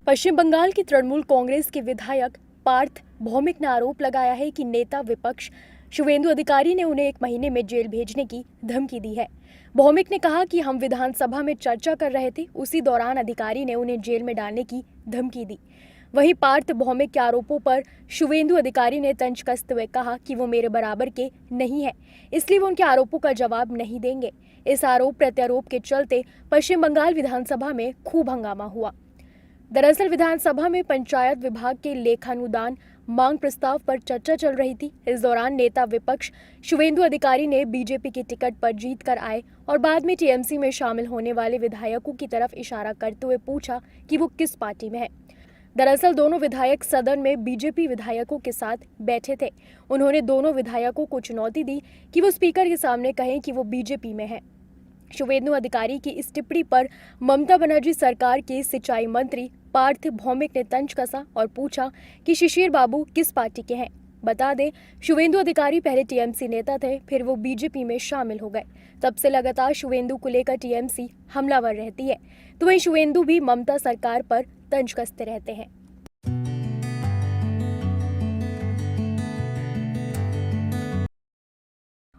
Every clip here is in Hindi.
पश्चिम बंगाल की तृणमूल कांग्रेस के विधायक पार्थ भौमिक ने आरोप लगाया है कि नेता विपक्ष शुवेंदु अधिकारी ने उन्हें 1 महीने में जेल भेजने की धमकी दी है। भौमिक ने कहा कि हम विधानसभा में चर्चा कर रहे थे, उसी दौरान अधिकारी ने उन्हें जेल में डालने की धमकी दी। वहीं पार्थ भौमिक के आरोपों पर शुवेंदु अधिकारी ने तंज कसते हुए कहा कि वो मेरे बराबर के नहीं है, इसलिए वो उनके आरोपों का जवाब नहीं देंगे। इस आरोप प्रत्यारोप के चलते पश्चिम बंगाल विधानसभा में खूब हंगामा हुआ। दरअसल विधानसभा में पंचायत विभाग के लेखानुदान मांग प्रस्ताव पर चर्चा चल रही थी। इस दौरान नेता विपक्ष शुवेंदु अधिकारी ने बीजेपी की टिकट पर जीत कर आए और बाद में टीएमसी में शामिल होने वाले विधायकों की तरफ इशारा करते हुए पूछा कि वो किस पार्टी में है। दरअसल दोनों विधायक सदन में बीजेपी विधायकों के साथ बैठे थे। उन्होंने दोनों विधायकों को चुनौती दी कि वो स्पीकर के सामने कहें कि वो बीजेपी में है। शुवेंदु अधिकारी की इस टिप्पणी पर ममता बनर्जी सरकार के सिंचाई मंत्री पार्थ भौमिक ने तंज कसा और पूछा कि शिशिर बाबू किस पार्टी के हैं। बता दें, शुवेंदु अधिकारी पहले टीएमसी नेता थे, फिर वो बीजेपी में शामिल हो गए। तब से लगातार शुवेंदु को लेकर टीएमसी हमलावर रहती है, तो वहीं शुवेंदु भी ममता सरकार पर तंज कसते रहते हैं।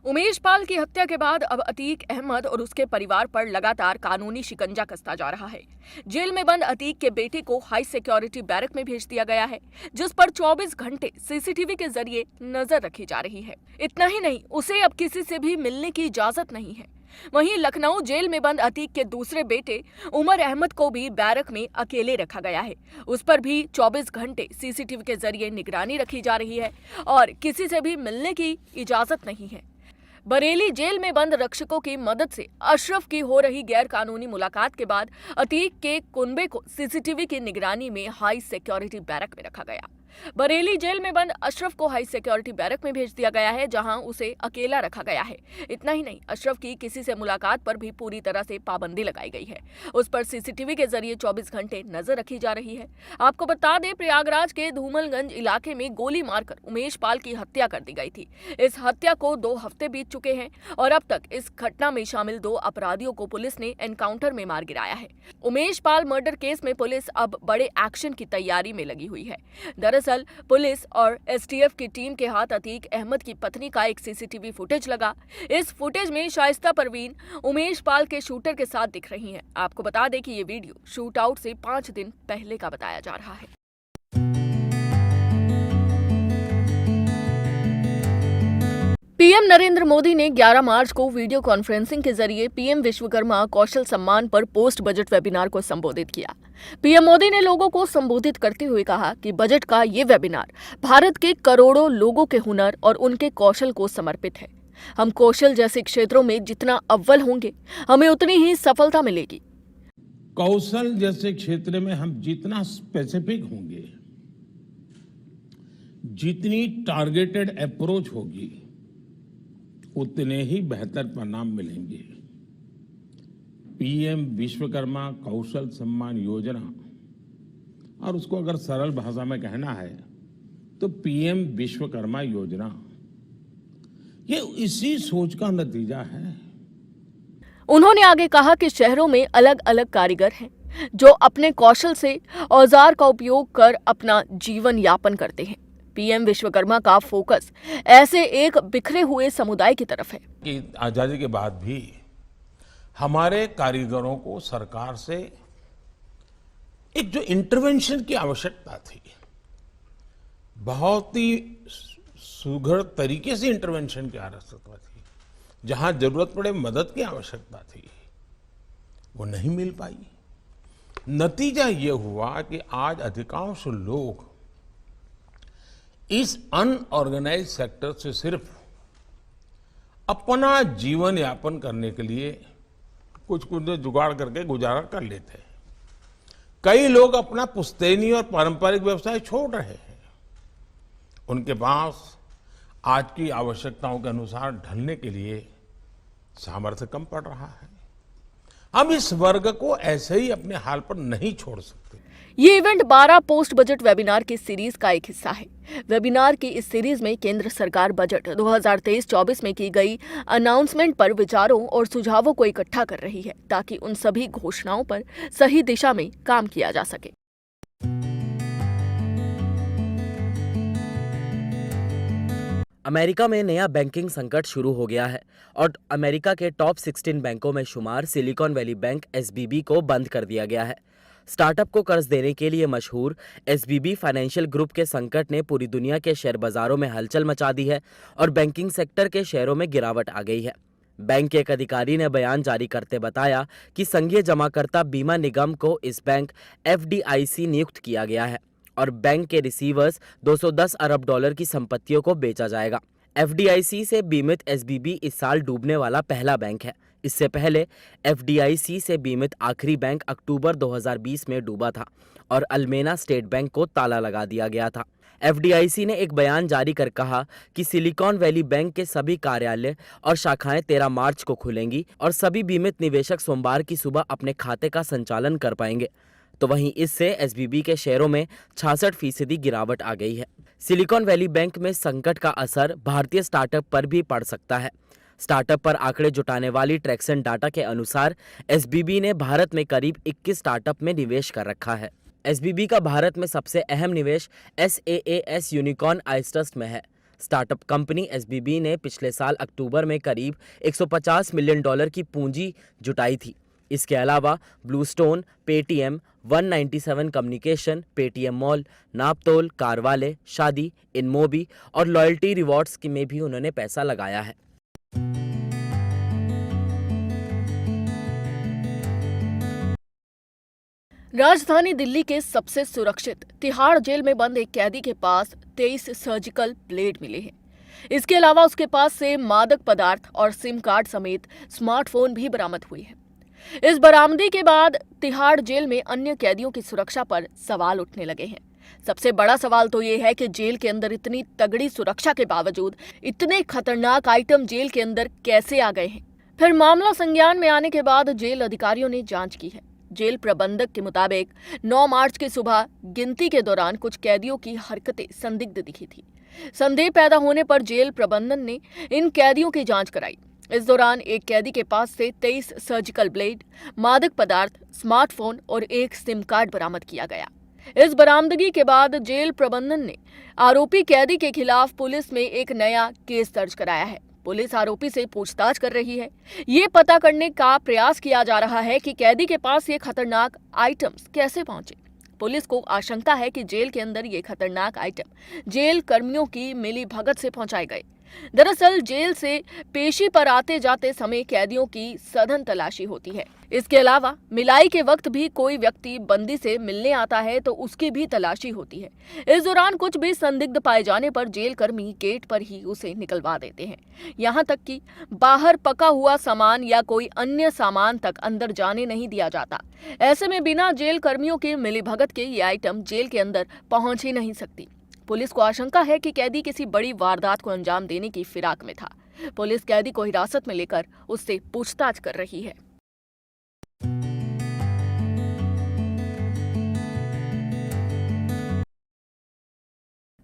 उमेश पाल की हत्या के बाद अब अतीक अहमद और उसके परिवार पर लगातार कानूनी शिकंजा कसता जा रहा है। जेल में बंद अतीक के बेटे को हाई सिक्योरिटी बैरक में भेज दिया गया है, जिस पर 24 घंटे सीसीटीवी के जरिए नजर रखी जा रही है। इतना ही नहीं, उसे अब किसी से भी मिलने की इजाजत नहीं है। वहीं लखनऊ जेल में बंद अतीक के दूसरे बेटे उमर अहमद को भी बैरक में अकेले रखा गया है। उस पर भी 24 घंटे सीसीटीवी के जरिए निगरानी रखी जा रही है और किसी से भी मिलने की इजाजत नहीं है। बरेली जेल में बंद रक्षकों की मदद से अशरफ की हो रही गैर कानूनी मुलाकात के बाद अतीक के कुनबे को सीसीटीवी की निगरानी में हाई सिक्योरिटी बैरक में रखा गया। बरेली जेल में बंद अशरफ को हाई सिक्योरिटी बैरक में भेज दिया गया है, जहां उसे अकेला रखा गया है। इतना ही नहीं, अशरफ की किसी से मुलाकात पर भी पूरी तरह से पाबंदी लगाई गई है। उस पर सीसीटीवी के जरिए 24 घंटे नजर रखी जा रही है। आपको बता दें, प्रयागराज के धूमलगंज इलाके में गोली मारकर उमेश पाल की हत्या कर दी गई थी। इस हत्या को 2 हफ्ते बीत चुके हैं और अब तक इस घटना में शामिल 2 अपराधियों को पुलिस ने एनकाउंटर में मार गिराया है। उमेश पाल मर्डर केस में पुलिस अब बड़े एक्शन की तैयारी में लगी हुई है। दरअसल पुलिस और एसटीएफ की टीम के हाथ अतीक अहमद की पत्नी का एक सीसीटीवी फुटेज लगा। इस फुटेज में शाइस्ता परवीन उमेश पाल के शूटर के साथ दिख रही हैं। आपको बता दें कि ये वीडियो शूट आउट से 5 दिन पहले का बताया जा रहा है। पीएम नरेंद्र मोदी ने 11 मार्च को वीडियो कॉन्फ्रेंसिंग के जरिए पीएम विश्वकर्मा कौशल सम्मान पर पोस्ट बजट वेबिनार को संबोधित किया। पीएम मोदी ने लोगों को संबोधित करते हुए कहा कि बजट का ये वेबिनार भारत के करोड़ों लोगों के हुनर और उनके कौशल को समर्पित है। हम कौशल जैसे क्षेत्रों में जितना अव्वल होंगे, हमें उतनी ही सफलता मिलेगी। कौशल जैसे क्षेत्र में हम जितना स्पेसिफिक होंगे, जितनी टारगेटेड अप्रोच होगी, उतने ही बेहतर परिणाम मिलेंगे। पीएम विश्वकर्मा कौशल सम्मान योजना, और उसको अगर सरल भाषा में कहना है तो पीएम विश्वकर्मा योजना, ये इसी सोच का नतीजा है। उन्होंने आगे कहा कि शहरों में अलग अलग कारीगर हैं जो अपने कौशल से औजार का उपयोग कर अपना जीवन यापन करते हैं। पीएम विश्वकर्मा का फोकस ऐसे एक बिखरे हुए समुदाय की तरफ है कि आजादी के बाद भी हमारे कारीगरों को सरकार से एक जो इंटरवेंशन की आवश्यकता थी, बहुत ही सुघड़ तरीके से इंटरवेंशन की आवश्यकता थी, जहां जरूरत पड़े मदद की आवश्यकता थी, वो नहीं मिल पाई। नतीजा ये हुआ कि आज अधिकांश लोग इस अनऑर्गेनाइज सेक्टर से सिर्फ अपना जीवन यापन करने के लिए कुछ जुगाड़ करके गुजारा कर लेते हैं। कई लोग अपना पुश्तैनी और पारंपरिक व्यवसाय छोड़ रहे हैं। उनके पास आज की आवश्यकताओं के अनुसार ढलने के लिए सामर्थ्य कम पड़ रहा है। हम इस वर्ग को ऐसे ही अपने हाल पर नहीं छोड़ सकते। ये इवेंट 12 पोस्ट बजट वेबिनार की सीरीज का एक हिस्सा है। वेबिनार की इस सीरीज में केंद्र सरकार बजट 2023-24 में की गई अनाउंसमेंट पर विचारों और सुझावों को इकट्ठा कर रही है, ताकि उन सभी घोषणाओं पर सही दिशा में काम किया जा सके। अमेरिका में नया बैंकिंग संकट शुरू हो गया है और अमेरिका के टॉप 16 बैंकों में शुमार सिलिकॉन वैली बैंक एसबीबी को बंद कर दिया गया है। स्टार्टअप को कर्ज देने के लिए मशहूर एसबीबी फाइनेंशियल ग्रुप के संकट ने पूरी दुनिया के शेयर बाजारों में हलचल मचा दी है और बैंकिंग सेक्टर के शेयरों में गिरावट आ गई है। बैंक के एक अधिकारी ने बयान जारी करते बताया कि संघीय जमाकर्ता बीमा निगम को इस बैंक एफडीआईसी नियुक्त किया गया है और बैंक के रिसीवर्स 210 अरब डॉलर की संपत्तियों को बेचा जाएगा। एफडीआईसी से बीमित एसबीबी इस साल डूबने वाला पहला बैंक है। इससे पहले एफडीआईसी से बीमित आखिरी बैंक अक्टूबर 2020 में डूबा था और अल्मेना स्टेट बैंक को ताला लगा दिया गया था। एफडीआईसी ने एक बयान जारी कर कहा कि सिलिकॉन वैली बैंक के सभी कार्यालय और शाखाएं 13 मार्च को खुलेंगी और सभी बीमित निवेशक सोमवार की सुबह अपने खाते का संचालन कर पाएंगे। तो वहीं इससे एसबीबी के शेयरों में 66% गिरावट आ गई है। सिलिकॉन वैली बैंक में संकट का असर भारतीय स्टार्टअप पर भी पड़ सकता है। स्टार्टअप पर आंकड़े जुटाने वाली ट्रैक्सन डाटा के अनुसार एसबीबी ने भारत में करीब 21 स्टार्टअप में निवेश कर रखा है। एसबीबी का भारत में सबसे अहम निवेश SaaS यूनिकॉर्न आइस्टस्ट में है। स्टार्टअप कंपनी एसबीबी ने पिछले साल अक्टूबर में करीब $150 मिलियन की पूंजी जुटाई थी। इसके अलावा BlueStone, Paytm, 197 communication, Paytm mall, Naaptol, CarWale, Shaadi, InMobi और लॉयल्टी रिवॉर्ड्स में भी उन्होंने पैसा लगाया है। राजधानी दिल्ली के सबसे सुरक्षित तिहाड़ जेल में बंद एक कैदी के पास 23 सर्जिकल ब्लेड मिले हैं। इसके अलावा उसके पास से मादक पदार्थ और सिम कार्ड समेत स्मार्टफोन भी बरामद हुए हैं। इस बरामदी के बाद तिहाड़ जेल में अन्य कैदियों की सुरक्षा पर सवाल उठने लगे हैं। सबसे बड़ा सवाल तो ये है कि जेल के अंदर इतनी तगड़ी सुरक्षा के बावजूद इतने खतरनाक आइटम जेल के अंदर कैसे आ गए हैं। फिर मामला संज्ञान में आने के बाद जेल अधिकारियों ने जांच की है। जेल प्रबंधक के मुताबिक 9 मार्च की सुबह गिनती के दौरान कुछ कैदियों की हरकतें संदिग्ध दिखी थी। संदेह पैदा होने पर जेल प्रबंधन ने इन कैदियों की जांच कराई। इस दौरान एक कैदी के पास से 23 सर्जिकल ब्लेड, मादक पदार्थ, स्मार्टफोन और एक सिम कार्ड बरामद किया गया। इस बरामदगी के बाद जेल प्रबंधन ने आरोपी कैदी के खिलाफ पुलिस में एक नया केस दर्ज कराया है। पुलिस आरोपी से पूछताछ कर रही है। ये पता करने का प्रयास किया जा रहा है कि कैदी के पास ये खतरनाक आइटम्स कैसे पहुंचे। पुलिस को आशंका है कि जेल के अंदर ये खतरनाक आइटम जेल कर्मियों की मिलीभगत से पहुंचाए गए। दरअसल जेल से पेशी पर आते जाते समय कैदियों की सघन तलाशी होती है। इसके अलावा मिलाई के वक्त भी कोई व्यक्ति बंदी से मिलने आता है तो उसकी भी तलाशी होती है। इस दौरान कुछ भी संदिग्ध पाए जाने पर जेल कर्मी गेट पर ही उसे निकलवा देते हैं। यहाँ तक कि बाहर पका हुआ सामान या कोई अन्य सामान तक अंदर जाने नहीं दिया जाता। ऐसे में बिना जेल कर्मियों के मिलीभगत के ये आइटम जेल के अंदर पहुंच ही नहीं सकती। पुलिस को आशंका है कि कैदी किसी बड़ी वारदात को अंजाम देने की फिराक में था। पुलिस कैदी को हिरासत में लेकर उससे पूछताछ कर रही है। –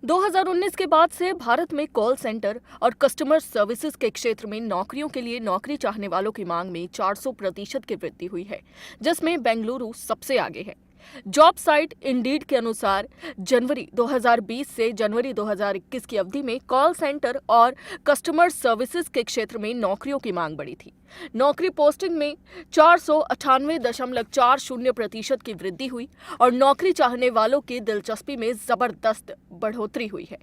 2019 के बाद से भारत में कॉल सेंटर और कस्टमर सर्विसेज के क्षेत्र में नौकरियों के लिए नौकरी चाहने वालों की मांग में 400% की वृद्धि हुई है, जिसमें बेंगलुरु सबसे आगे है। जॉब साइट इंडीड के अनुसार जनवरी 2020 से जनवरी 2021 की अवधि में कॉल सेंटर और कस्टमर सर्विसेज के क्षेत्र में नौकरियों की मांग बढ़ी थी। नौकरी पोस्टिंग में 498.40% की वृद्धि हुई और नौकरी चाहने वालों की दिलचस्पी में जबरदस्त बढ़ोतरी हुई है।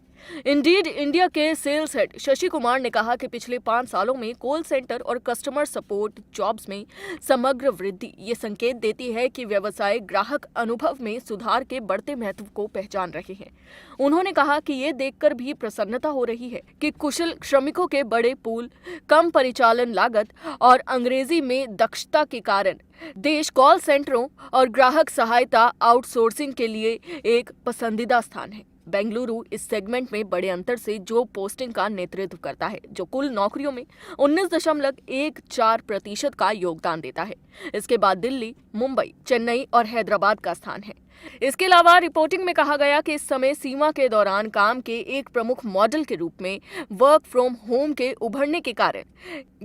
इंडीड इंडिया के सेल्स हेड शशि कुमार ने कहा कि पिछले 5 सालों में कॉल सेंटर और कस्टमर सपोर्ट जॉब्स में समग्र वृद्धि ये संकेत देती है कि व्यवसाय ग्राहक अनुभव में सुधार के बढ़ते महत्व को पहचान रहे हैं। उन्होंने कहा कि ये देखकर भी प्रसन्नता हो रही है कि कुशल श्रमिकों के बड़े पूल, कम परिचालन लागत और अंग्रेजी में दक्षता के कारण देश कॉल सेंटरों और ग्राहक सहायता आउटसोर्सिंग के लिए एक पसंदीदा स्थान है। बेंगलुरु इस सेगमेंट में बड़े अंतर से जॉब पोस्टिंग का नेतृत्व करता है, जो कुल नौकरियों में 19.14% का योगदान देता है। इसके बाद दिल्ली, मुंबई, चेन्नई और हैदराबाद का स्थान है। इसके अलावा रिपोर्टिंग में कहा गया कि इस समय सीमा के दौरान काम के एक प्रमुख मॉडल के रूप में वर्क फ्रॉम होम के उभरने के कारण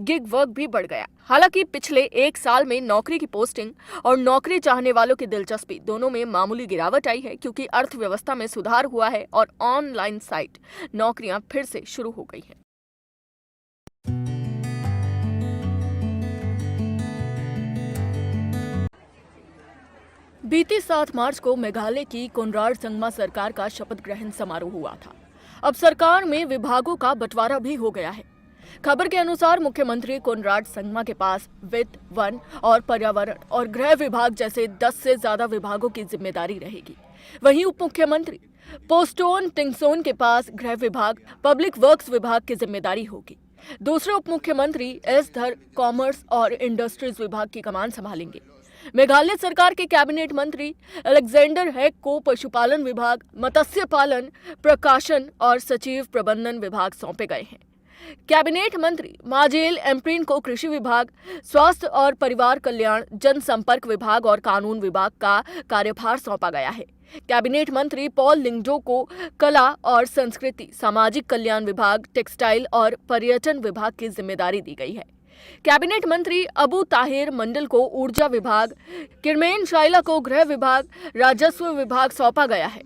गिग वर्क भी बढ़ गया। हालांकि पिछले एक साल में नौकरी की पोस्टिंग और नौकरी चाहने वालों की दिलचस्पी दोनों में मामूली गिरावट आई है, क्योंकि अर्थव्यवस्था में सुधार हुआ है और ऑनलाइन साइट नौकरियां फिर से शुरू हो गई हैं। बीती 7 मार्च को मेघालय की कोनराड संगमा सरकार का शपथ ग्रहण समारोह हुआ था। अब सरकार में विभागों का बंटवारा भी हो गया है। खबर के अनुसार मुख्यमंत्री कोनराड संगमा के पास वित्त, वन और पर्यावरण और गृह विभाग जैसे 10 से ज्यादा विभागों की जिम्मेदारी रहेगी। वहीं उप मुख्यमंत्री पोस्टोन टिंगसोन के पास गृह विभाग, पब्लिक वर्क्स विभाग की जिम्मेदारी होगी। दूसरे उप मुख्यमंत्री एस धर कॉमर्स और इंडस्ट्रीज विभाग की कमान संभालेंगे। मेघालय सरकार के कैबिनेट मंत्री अलेक्जेंडर हैक को पशुपालन विभाग, मत्स्य पालन, प्रकाशन और सचिव प्रबंधन विभाग सौंपे गए हैं। कैबिनेट मंत्री माजेल एम्प्रिन को कृषि विभाग, स्वास्थ्य और परिवार कल्याण, जनसंपर्क विभाग और कानून विभाग का कार्यभार सौंपा गया है। कैबिनेट मंत्री पॉल लिंगडो को कला और संस्कृति, सामाजिक कल्याण विभाग, टेक्सटाइल और पर्यटन विभाग की जिम्मेदारी दी गई है। कैबिनेट मंत्री अबू ताहिर मंडल को ऊर्जा विभाग, किरमेन शाइला को गृह विभाग, राजस्व विभाग सौंपा गया है।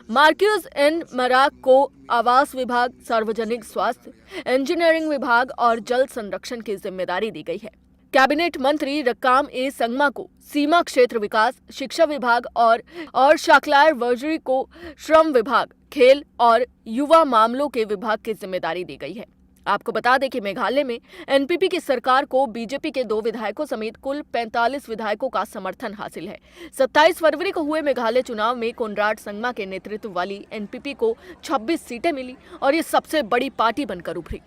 मार्क्यूज एन मराक को आवास विभाग, सार्वजनिक स्वास्थ्य, इंजीनियरिंग विभाग और जल संरक्षण की जिम्मेदारी दी गई है। कैबिनेट मंत्री रक्काम ए संगमा को सीमा क्षेत्र विकास, शिक्षा विभाग और शाक्लायर वर्जरी को श्रम विभाग, खेल और युवा मामलों के विभाग की जिम्मेदारी दी गई है। आपको बता दें कि मेघालय में एनपीपी की सरकार को बीजेपी के 2 विधायकों समेत कुल 45 विधायकों का समर्थन हासिल है। 27 फरवरी को हुए मेघालय चुनाव में कोनराड संगमा के नेतृत्व वाली एनपीपी को 26 सीटें मिली और ये सबसे बड़ी पार्टी बनकर उभरी।